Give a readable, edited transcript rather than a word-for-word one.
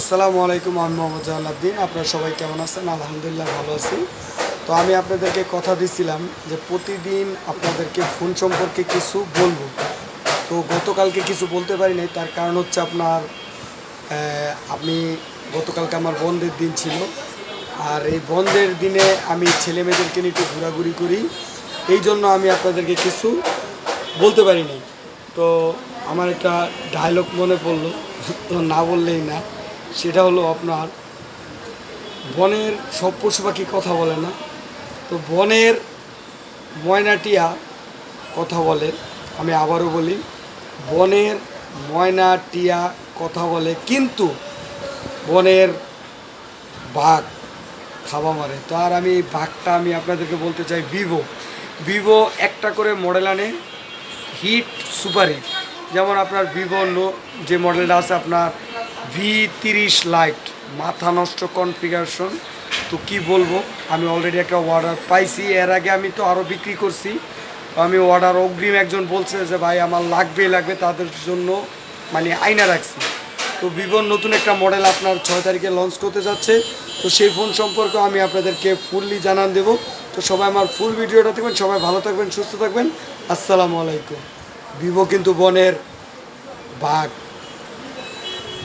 আসসালামু আলাইকুম, আমি মোহাম্মদ জালালউদ্দিন। আপনারা সবাই কেমন আছেন? আলহামদুলিল্লাহ ভালো আছি। তো আমি আপনাদেরকে কথা দিছিলাম যে প্রতিদিন আপনাদেরকে ফোন সম্পর্কে কিছু বলবো। তো গতকালকে কিছু বলতে পারি নাই, তার কারণ হচ্ছে আপনার আমি গতকালকে আমার বন্ধের দিন ছিল। আর এই বন্ধের দিনে আমি ছেলেমেয়েদেরকে নিয়ে একটু ঘোরাঘুরি করি, এই জন্য আমি আপনাদেরকে কিছু বলতে পারি নাই। তো আমার একটা ডায়লগ মনে পড়লো, তো না বললেই না। সেটা হলো আপনার, বনের সব পশু পাখি কথা বলে না, তো বনের ময়নাটিয়া কথা বলে। আমি আবারও বলি, বনের ময়না টিয়া কথা বলে, কিন্তু বনের বাঘ থাবা মারে। তো আর আমি এই বাঘটা আমি আপনাদেরকে বলতে চাই, ভিভো ভিভো একটা করে মডেল আনে, হিট সুপার হিট। যেমন আপনার ভিভো যে মডেলটা আছে আপনার V30 লাইট, মাথা নষ্ট কনফিগারেশন। তো কি বলবো, আমি অলরেডি একটা অর্ডার পাইছি। এর আগে আমি তো আরও বিক্রি করছি। তো আমি অর্ডার অগ্রিম, একজন বলছে যে ভাই আমার লাগবেই লাগবে, তাদের জন্য মানে আইনা রাখছি। তো ভিভোর নতুন একটা মডেল আপনার 6 তারিখে লঞ্চ করতে যাচ্ছে। তো সেই ফোন সম্পর্কে আমি আপনাদেরকে ফুললি জানান দেব। তো সবাই আমার ফুল ভিডিওটা দেখবেন। সবাই ভালো থাকবেন, সুস্থ থাকবেন। আসসালামু আলাইকুম। ভিভো কিন্তু বনের বাঘ।